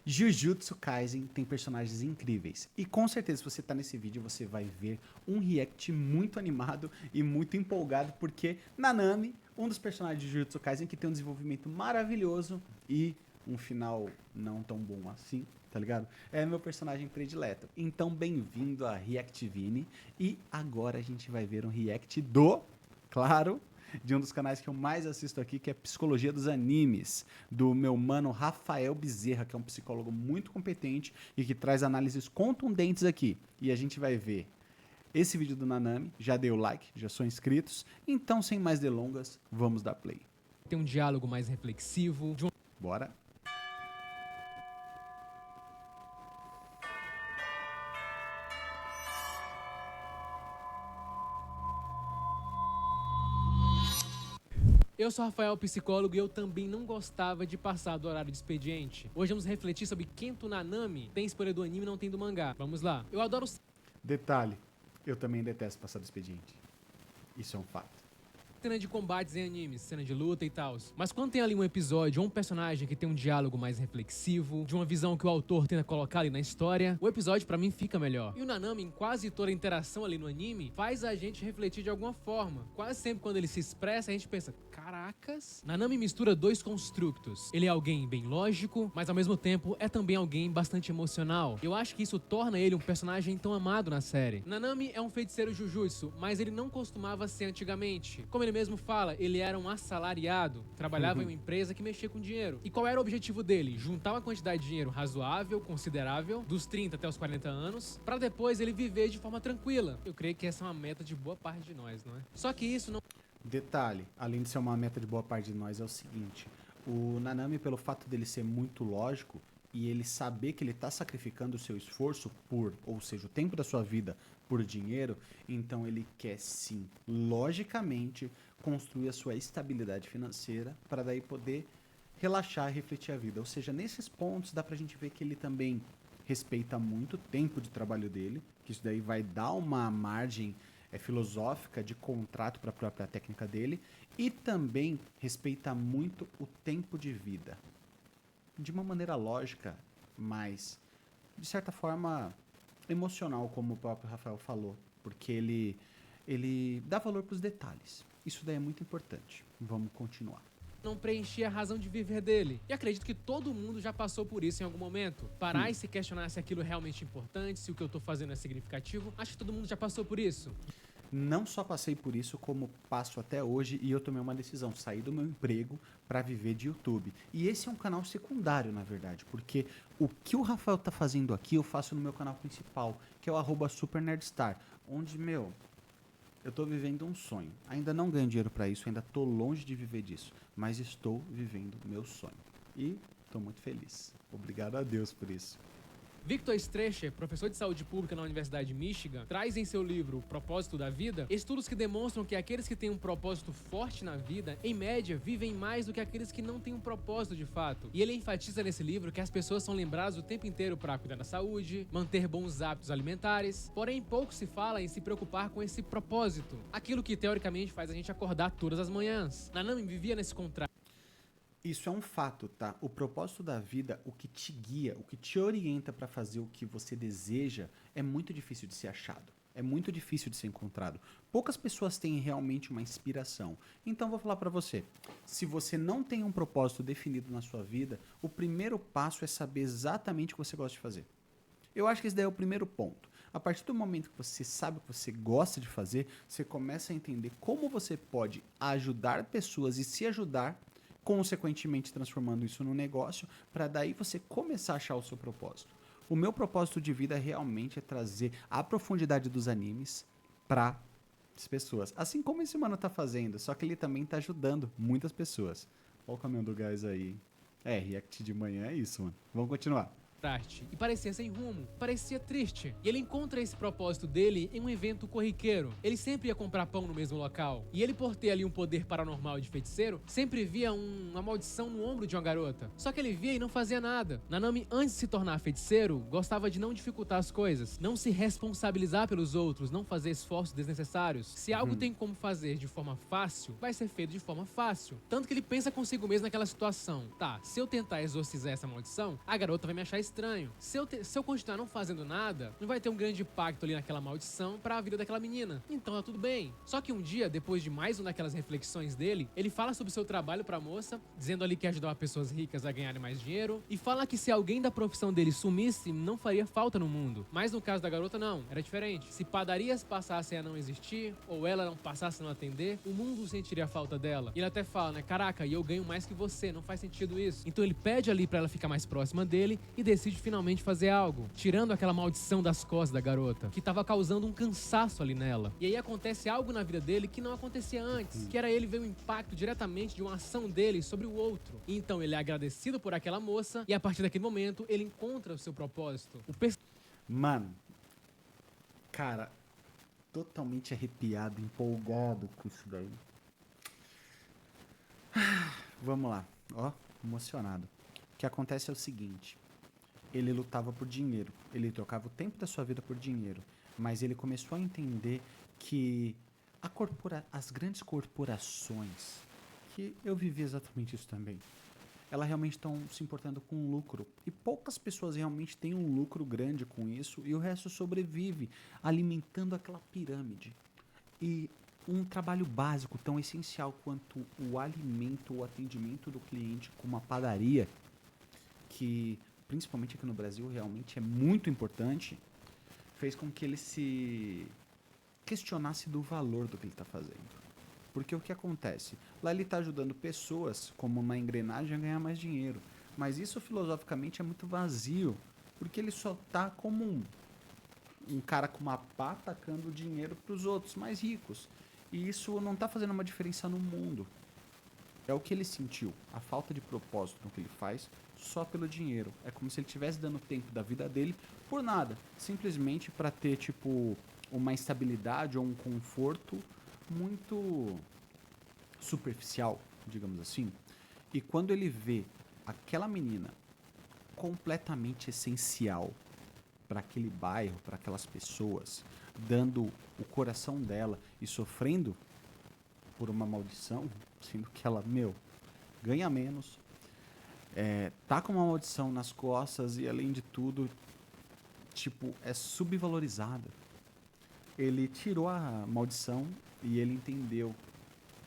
Jujutsu Kaisen tem personagens incríveis. E com certeza, se você tá nesse vídeo, você vai ver um react muito animado e muito empolgado, porque Nanami, um dos personagens de Jujutsu Kaisen, que tem um desenvolvimento maravilhoso e um final não tão bom assim, tá ligado? É meu personagem predileto. Então, bem-vindo a Reactivine. E agora a gente vai ver um react claro, de um dos canais que eu mais assisto aqui, que é Psicologia dos Animes, do meu mano Rafael Bezerra, que é um psicólogo muito competente e que traz análises contundentes aqui. E a gente vai ver esse vídeo do Nanami, já dei o like, já são inscritos, então sem mais delongas, vamos dar play. Tem um diálogo mais reflexivo, Bora? Eu sou Rafael, psicólogo, e eu também não gostava de passar do horário de expediente. Hoje vamos refletir sobre Kento Nanami. Tem spoiler do anime, não tem do mangá. Vamos lá. Eu adoro Detalhe, eu também detesto passar do expediente. Isso é um fato. cena de combates em animes, cena de luta e tal. Mas quando tem ali um episódio ou um personagem que tem um diálogo mais reflexivo, de uma visão que o autor tenta colocar ali na história, o episódio pra mim fica melhor. E o Nanami, em quase toda a interação ali no anime, faz a gente refletir de alguma forma. Quase sempre quando ele se expressa, a gente pensa, caracas. Nanami mistura dois construtos. Ele é alguém bem lógico, mas ao mesmo tempo é também alguém bastante emocional. Eu acho que isso torna ele um personagem tão amado na série. Nanami é um feiticeiro Jujutsu, mas ele não costumava ser antigamente. Como ele mesmo fala, ele era um assalariado, trabalhava em uma empresa que mexia com dinheiro. E qual era o objetivo dele? Juntar uma quantidade de dinheiro razoável, considerável, dos 30 até os 40 anos, pra depois ele viver de forma tranquila. Eu creio que essa é uma meta de boa parte de nós, não é? Só que isso não... Detalhe, além de ser uma meta de boa parte de nós, é o seguinte: o Nanami, pelo fato dele ser muito lógico e ele saber que ele está sacrificando o seu esforço por, ou seja, o tempo da sua vida por dinheiro, então ele quer sim, logicamente, construir a sua estabilidade financeira para daí poder relaxar e refletir a vida. Ou seja, nesses pontos dá pra gente ver que ele também respeita muito o tempo de trabalho dele, que isso daí vai dar uma margem filosófica de contrato para a própria técnica dele, e também respeita muito o tempo de vida. De uma maneira lógica, mas de certa forma emocional, como o próprio Rafael falou, porque ele dá valor para os detalhes. Isso daí é muito importante. Vamos continuar. não preenchia a razão de viver dele. E acredito que todo mundo já passou por isso em algum momento. Parar e se questionar se aquilo é realmente importante, se o que eu tô fazendo é significativo. Acho que todo mundo já passou por isso. Não só passei por isso, como passo até hoje, e eu tomei uma decisão, sair do meu emprego para viver de YouTube. E esse é um canal secundário, na verdade, porque o que o Rafael tá fazendo aqui, eu faço no meu canal principal, que é o @SuperNerdstar, onde, eu tô vivendo um sonho. Ainda não ganho dinheiro para isso, ainda tô longe de viver disso, mas estou vivendo meu sonho. E tô muito feliz. Obrigado a Deus por isso. Victor Strecher, professor de saúde pública na Universidade de Michigan, traz em seu livro Propósito da Vida estudos que demonstram que aqueles que têm um propósito forte na vida, em média, vivem mais do que aqueles que não têm um propósito de fato. E ele enfatiza nesse livro que as pessoas são lembradas o tempo inteiro para cuidar da saúde, manter bons hábitos alimentares, porém pouco se fala em se preocupar com esse propósito, aquilo que teoricamente faz a gente acordar todas as manhãs. Nanami vivia nesse contraste. Isso é um fato, tá? O propósito da vida, o que te guia, o que te orienta para fazer o que você deseja, é muito difícil de ser achado. É muito difícil de ser encontrado. Poucas pessoas têm realmente uma inspiração. Então vou falar para você, se você não tem um propósito definido na sua vida, o primeiro passo é saber exatamente o que você gosta de fazer. Eu acho que esse daí é o primeiro ponto. A partir do momento que você sabe o que você gosta de fazer, você começa a entender como você pode ajudar pessoas e se ajudar, consequentemente transformando isso num negócio, para daí você começar a achar o seu propósito. O meu propósito de vida realmente é trazer a profundidade dos animes para as pessoas. Assim como esse mano tá fazendo, só que ele também tá ajudando muitas pessoas. Olha o caminhão do gás aí. É, react de manhã é isso, mano. Vamos continuar. contraste e parecia sem rumo, parecia triste. E ele encontra esse propósito dele em um evento corriqueiro. Ele sempre ia comprar pão no mesmo local. E ele, por ter ali um poder paranormal de feiticeiro, sempre via uma maldição no ombro de uma garota. Só que ele via e não fazia nada. Nanami, antes de se tornar feiticeiro, gostava de não dificultar as coisas, não se responsabilizar pelos outros, não fazer esforços desnecessários. Se algo tem como fazer de forma fácil, vai ser feito de forma fácil. Tanto que ele pensa consigo mesmo naquela situação. Tá, se eu tentar exorcizar essa maldição, a garota vai me achar estranho. Se eu continuar não fazendo nada, não vai ter um grande impacto ali naquela maldição pra vida daquela menina. Então tá tudo bem. Só que um dia, depois de mais uma daquelas reflexões dele, ele fala sobre o seu trabalho pra moça, dizendo ali que ajudava pessoas ricas a ganharem mais dinheiro, e fala que se alguém da profissão dele sumisse, não faria falta no mundo. Mas no caso da garota, não. Era diferente. Se padarias passassem a não existir, ou ela não passasse a não atender, o mundo sentiria a falta dela. E ele até fala, né? Caraca, e eu ganho mais que você, não faz sentido isso. Então ele pede ali pra ela ficar mais próxima dele e decide finalmente fazer algo, tirando aquela maldição das costas da garota, que tava causando um cansaço ali nela. E aí acontece algo na vida dele que não acontecia antes, que era ele ver o impacto diretamente de uma ação dele sobre o outro. E então ele é agradecido por aquela moça e a partir daquele momento ele encontra o seu propósito. Mano, cara, totalmente arrepiado, empolgado com isso daí. Vamos lá, ó, emocionado. O que acontece é o seguinte: ele lutava por dinheiro, ele trocava o tempo da sua vida por dinheiro, mas ele começou a entender que as grandes corporações, que eu vivi exatamente isso também, elas realmente estão se importando com o lucro. E poucas pessoas realmente têm um lucro grande com isso e o resto sobrevive alimentando aquela pirâmide. E um trabalho básico tão essencial quanto o alimento, o atendimento do cliente com uma padaria, que principalmente aqui no Brasil realmente é muito importante, fez com que ele se questionasse do valor do que ele está fazendo. Porque o que acontece? Lá ele está ajudando pessoas, como uma engrenagem, a ganhar mais dinheiro. Mas isso filosoficamente é muito vazio, porque ele só está como um cara com uma pá atacando dinheiro para os outros mais ricos. E isso não está fazendo uma diferença no mundo. É o que ele sentiu, a falta de propósito no que ele faz, só pelo dinheiro. É como se ele estivesse dando tempo da vida dele por nada, simplesmente para ter tipo uma estabilidade ou um conforto muito superficial, digamos assim. E quando ele vê aquela menina completamente essencial para aquele bairro, para aquelas pessoas, dando o coração dela e sofrendo por uma maldição, sendo que ela, ganha menos, tá com uma maldição nas costas e, além de tudo, tipo, é subvalorizada. Ele tirou a maldição e ele entendeu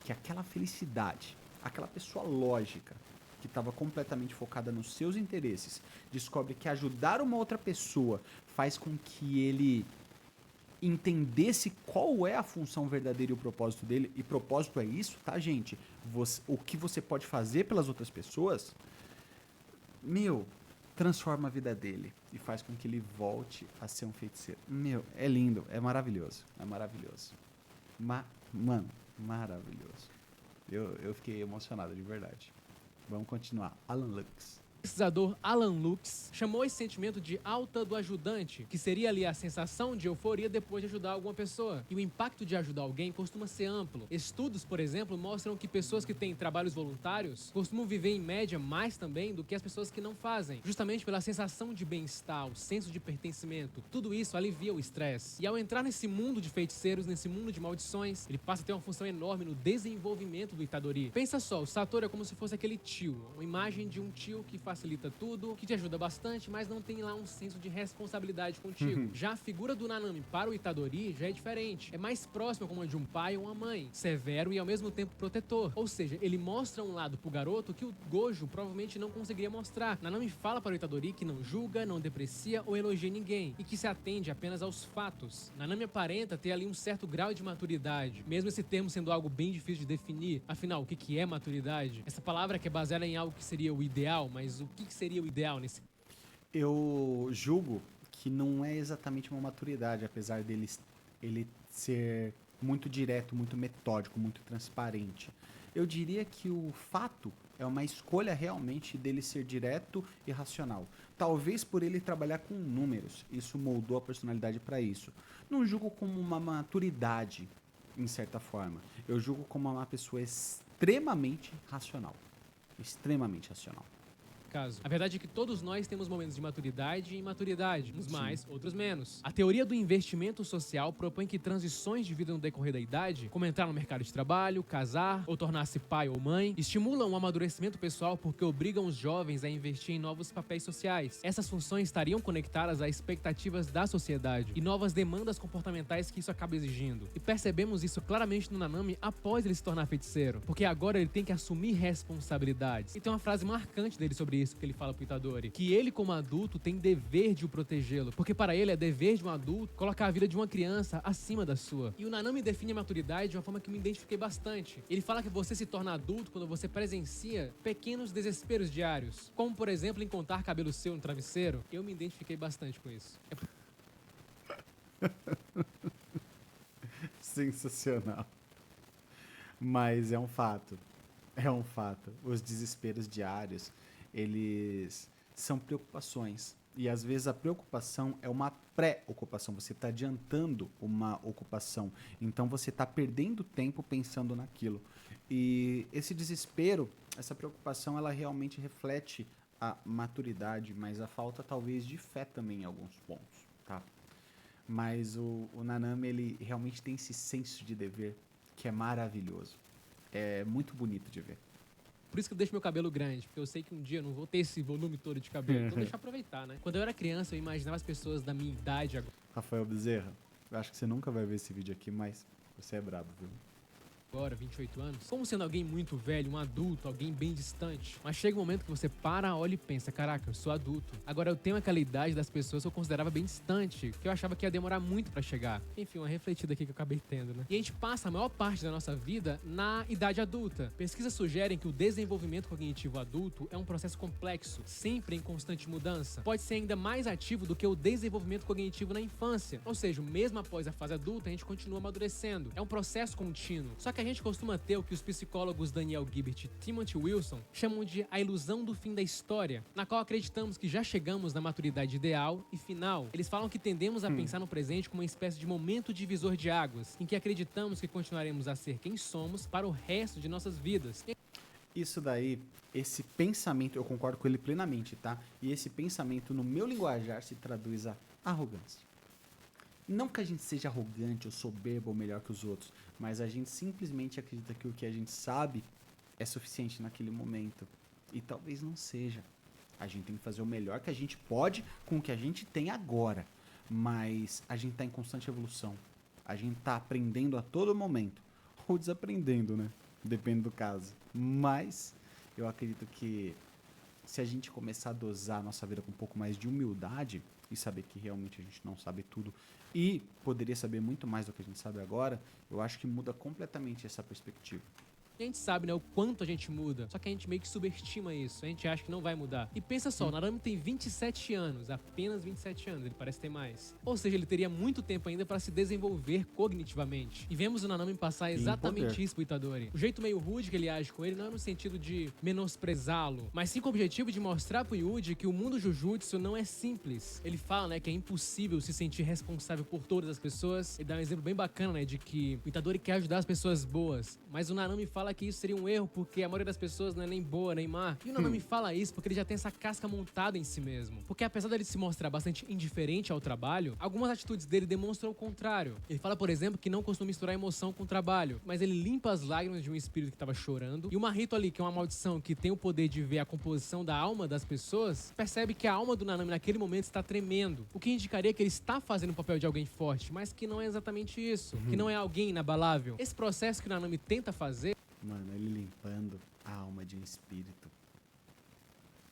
que aquela felicidade, aquela pessoa lógica, que estava completamente focada nos seus interesses, descobre que ajudar uma outra pessoa faz com que ele entendesse qual é a função verdadeira e o propósito dele. E propósito é isso, tá, gente? O que você pode fazer pelas outras pessoas, transforma a vida dele e faz com que ele volte a ser um feiticeiro. É lindo, é maravilhoso, é maravilhoso. Mano, maravilhoso. Eu fiquei emocionado, de verdade. Vamos continuar. Alan Lux. O pesquisador Alan Lux chamou esse sentimento de alta do ajudante, que seria ali a sensação de euforia depois de ajudar alguma pessoa. E o impacto de ajudar alguém costuma ser amplo. Estudos, por exemplo, mostram que pessoas que têm trabalhos voluntários costumam viver em média mais também do que as pessoas que não fazem, justamente pela sensação de bem-estar, o senso de pertencimento. Tudo isso alivia o estresse. E ao entrar nesse mundo de feiticeiros, nesse mundo de maldições, ele passa a ter uma função enorme no desenvolvimento do Itadori. Pensa só, o Satoru é como se fosse aquele tio, uma imagem de um tio que facilita tudo, que te ajuda bastante, mas não tem lá um senso de responsabilidade contigo. Já a figura do Nanami para o Itadori já é diferente. É mais próxima como a de um pai ou uma mãe, severo e ao mesmo tempo protetor. Ou seja, ele mostra um lado pro garoto que o Gojo provavelmente não conseguiria mostrar. Nanami fala para o Itadori que não julga, não deprecia ou elogia ninguém, e que se atende apenas aos fatos. Nanami aparenta ter ali um certo grau de maturidade, mesmo esse termo sendo algo bem difícil de definir. Afinal, o que é maturidade? Essa palavra que é baseada em algo que seria o ideal, mas o que seria o ideal nesse... Eu julgo que não é exatamente uma maturidade, apesar dele ele ser muito direto, muito metódico, muito transparente. Eu diria que o fato é uma escolha realmente dele ser direto e racional. Talvez por ele trabalhar com números, isso moldou a personalidade para isso. Não julgo como uma maturidade, em certa forma. Eu julgo como uma pessoa extremamente racional. Extremamente racional. Caso. A verdade é que todos nós temos momentos de maturidade e imaturidade, uns Sim. mais, outros menos. A teoria do investimento social propõe que transições de vida no decorrer da idade, como entrar no mercado de trabalho, casar ou tornar-se pai ou mãe, estimulam o amadurecimento pessoal porque obrigam os jovens a investir em novos papéis sociais. Essas funções estariam conectadas a expectativas da sociedade e novas demandas comportamentais que isso acaba exigindo. E percebemos isso claramente no Nanami após ele se tornar feiticeiro, porque agora ele tem que assumir responsabilidades. E tem uma frase marcante dele sobre isso que ele fala pro Itadori, que ele como adulto tem dever de o protegê-lo, porque para ele é dever de um adulto colocar a vida de uma criança acima da sua. E o Nanami define a maturidade de uma forma que me identifiquei bastante. Ele fala que você se torna adulto quando você presencia pequenos desesperos diários, como por exemplo encontrar cabelo seu no travesseiro. Eu me identifiquei bastante com isso. Sensacional. Mas é um fato. É um fato. Os desesperos diários, eles são preocupações. E às vezes a preocupação é uma pré-ocupação. Você está adiantando uma ocupação. Então você está perdendo tempo pensando naquilo. E esse desespero, essa preocupação, ela realmente reflete a maturidade, mas a falta talvez de fé também em alguns pontos, tá? Mas o Nanami, ele realmente tem esse senso de dever que é maravilhoso. É muito bonito de ver. Por isso que eu deixo meu cabelo grande, porque eu sei que um dia eu não vou ter esse volume todo de cabelo. Então deixa eu aproveitar, né? Quando eu era criança, eu imaginava as pessoas da minha idade Rafael Bezerra, eu acho que você nunca vai ver esse vídeo aqui, mas você é brabo, viu? agora, 28 anos, como sendo alguém muito velho, um adulto, alguém bem distante. Mas chega um momento que você para, olha e pensa, caraca, eu sou adulto. Agora eu tenho aquela idade das pessoas que eu considerava bem distante, que eu achava que ia demorar muito pra chegar. Enfim, uma refletida aqui que eu acabei tendo, né? E a gente passa a maior parte da nossa vida na idade adulta. Pesquisas sugerem que o desenvolvimento cognitivo adulto é um processo complexo, sempre em constante mudança. Pode ser ainda mais ativo do que o desenvolvimento cognitivo na infância. Ou seja, mesmo após a fase adulta, a gente continua amadurecendo. É um processo contínuo. Só que a gente costuma ter o que os psicólogos Daniel Gilbert e Timothy Wilson chamam de a ilusão do fim da história, na qual acreditamos que já chegamos na maturidade ideal e final. Eles falam que tendemos a pensar no presente como uma espécie de momento divisor de águas, em que acreditamos que continuaremos a ser quem somos para o resto de nossas vidas. Isso daí, esse pensamento, eu concordo com ele plenamente, tá? E esse pensamento, no meu linguajar, se traduz a arrogância. Não que a gente seja arrogante ou soberbo ou melhor que os outros, mas a gente simplesmente acredita que o que a gente sabe é suficiente naquele momento. E talvez não seja. A gente tem que fazer o melhor que a gente pode com o que a gente tem agora. Mas a gente está em constante evolução. A gente está aprendendo a todo momento. Ou desaprendendo, né? Depende do caso. Mas eu acredito que se a gente começar a dosar a nossa vida com um pouco mais de humildade e saber que realmente a gente não sabe tudo e poderia saber muito mais do que a gente sabe agora, eu acho que muda completamente essa perspectiva. A gente sabe, né, o quanto a gente muda, só que a gente meio que subestima isso, a gente acha que não vai mudar. E pensa só, o Narami tem 27 anos, apenas 27 anos, ele parece ter mais. Ou seja, ele teria muito tempo ainda para se desenvolver cognitivamente. E vemos o Nanami passar exatamente isso pro Itadori. O jeito meio rude que ele age com ele não é no sentido de menosprezá-lo, mas sim com o objetivo de mostrar pro Yuji que o mundo Jujutsu não é simples. Ele fala, né, que é impossível se sentir responsável por todas as pessoas. Ele dá um exemplo bem bacana, né, de que o Itadori quer ajudar as pessoas boas, mas o Nanami fala que isso seria um erro porque a maioria das pessoas não é nem boa, nem má. E o Nanami fala isso porque ele já tem essa casca montada em si mesmo. Porque apesar dele se mostrar bastante indiferente ao trabalho, algumas atitudes dele demonstram o contrário. Ele fala, por exemplo, que não costuma misturar emoção com trabalho, mas ele limpa as lágrimas de um espírito que estava chorando. E o Marrito ali, que é uma maldição que tem o poder de ver a composição da alma das pessoas, percebe que a alma do Nanami naquele momento está tremendo. O que indicaria que ele está fazendo o papel de alguém forte, mas que não é exatamente isso. Que não é alguém inabalável. Esse processo que o Nanami tenta fazer, Mano, ele limpando a alma de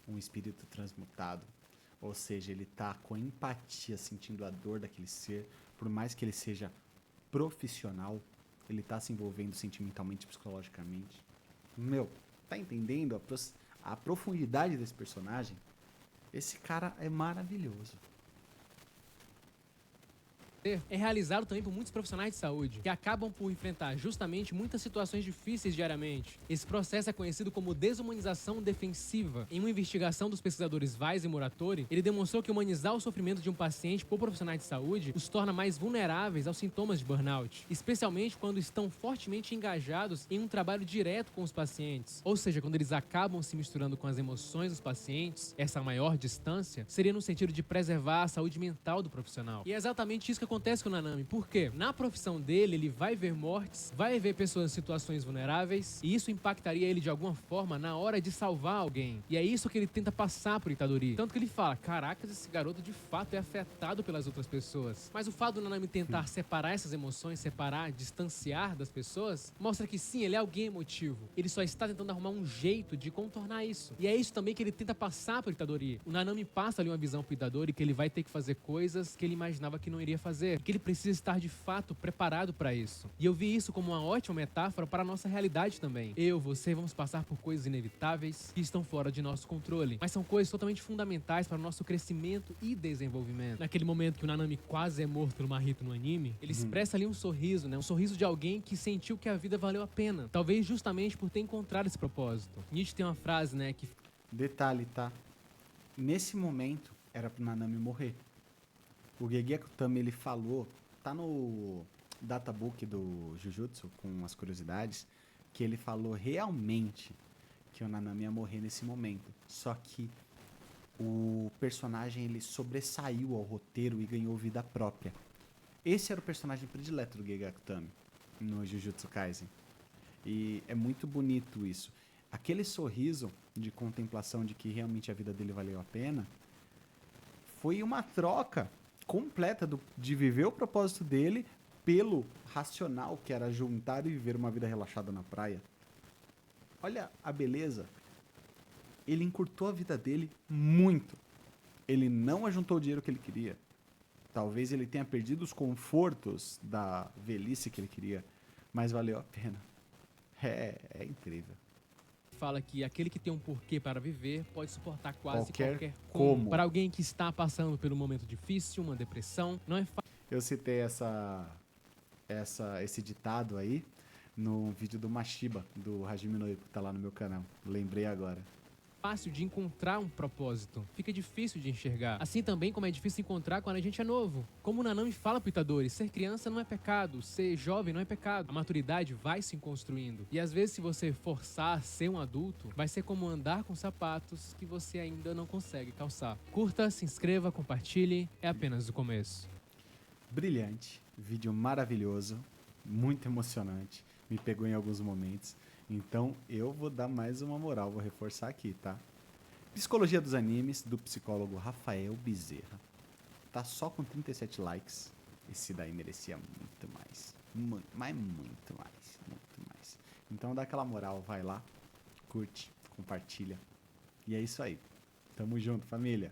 um espírito transmutado. Ou seja, ele tá com empatia, sentindo a dor daquele ser. Por mais que ele seja profissional, ele tá se envolvendo sentimentalmente, psicologicamente. Meu, tá entendendo a profundidade desse personagem? Esse cara é maravilhoso. ter é realizado também por muitos profissionais de saúde, que acabam por enfrentar justamente muitas situações difíceis diariamente. Esse processo é conhecido como desumanização defensiva. Em uma investigação dos pesquisadores Weiss e Muratori, ele demonstrou que humanizar o sofrimento de um paciente por profissionais de saúde os torna mais vulneráveis aos sintomas de burnout, especialmente quando estão fortemente engajados em um trabalho direto com os pacientes. Ou seja, quando eles acabam se misturando com as emoções dos pacientes, essa maior distância seria no sentido de preservar a saúde mental do profissional. E é exatamente isso que acontece com o Nanami. Por quê? Na profissão dele, ele vai ver mortes, vai ver pessoas em situações vulneráveis, e isso impactaria ele de alguma forma na hora de salvar alguém. E é isso que ele tenta passar pro Itadori. Tanto que ele fala, caracas, esse garoto de fato é afetado pelas outras pessoas. Mas o fato do Nanami tentar separar essas emoções, separar, distanciar das pessoas, mostra que sim, ele é alguém emotivo. Ele só está tentando arrumar um jeito de contornar isso. E é isso também que ele tenta passar pro Itadori. O Nanami passa ali uma visão pro Itadori que ele vai ter que fazer coisas que ele imaginava que não iria fazer. Que ele precisa estar de fato preparado para isso. E eu vi isso como uma ótima metáfora para a nossa realidade também. Eu, você, vamos passar por coisas inevitáveis que estão fora de nosso controle. Mas são coisas totalmente fundamentais para o nosso crescimento e desenvolvimento. Naquele momento que o Nanami quase é morto pelo Mahito no anime, ele expressa ali um sorriso, né? Um sorriso de alguém que sentiu que a vida valeu a pena. Talvez justamente por ter encontrado esse propósito. Nietzsche tem uma frase, né, que... Detalhe, tá? Nesse momento, era pro Nanami morrer. O Gege Akutami, ele falou, tá no databook do Jujutsu, com as curiosidades, que ele falou realmente que o Nanami ia morrer nesse momento. Só que o personagem, ele sobressaiu ao roteiro e ganhou vida própria. Esse era o personagem predileto do Gege Akutami no Jujutsu Kaisen. E é muito bonito isso. Aquele sorriso de contemplação de que realmente a vida dele valeu a pena foi uma troca completa de viver o propósito dele pelo racional, que era juntar e viver uma vida relaxada na praia. Olha a beleza. Ele encurtou a vida dele muito. Ele não ajuntou o dinheiro que ele queria. Talvez ele tenha perdido os confortos da velhice que ele queria, mas valeu a pena. É incrível. fala que aquele que tem um porquê para viver pode suportar quase Qualquer como. como. Para alguém que está passando por um momento difícil, uma depressão, não é Eu citei esse ditado aí no vídeo do Mashiba, do Hajime no Ippo, que tá lá no meu canal. Lembrei agora. fácil de encontrar um propósito. Fica difícil de enxergar. Assim também como é difícil encontrar quando a gente é novo. Como o Nanami fala pro Itadori, ser criança não é pecado, ser jovem não é pecado. A maturidade vai se construindo. E às vezes se você forçar a ser um adulto, vai ser como andar com sapatos que você ainda não consegue calçar. Curta, se inscreva, compartilhe, é apenas o começo. Brilhante, vídeo maravilhoso, muito emocionante, me pegou em alguns momentos. Então eu vou dar mais uma moral, vou reforçar aqui, tá? Psicologia dos Animes, do psicólogo Rafael Bezerra. Tá só com 37 likes. Esse daí merecia muito mais. Muito mais. Então dá aquela moral, vai lá, curte, compartilha. E é isso aí. Tamo junto, família.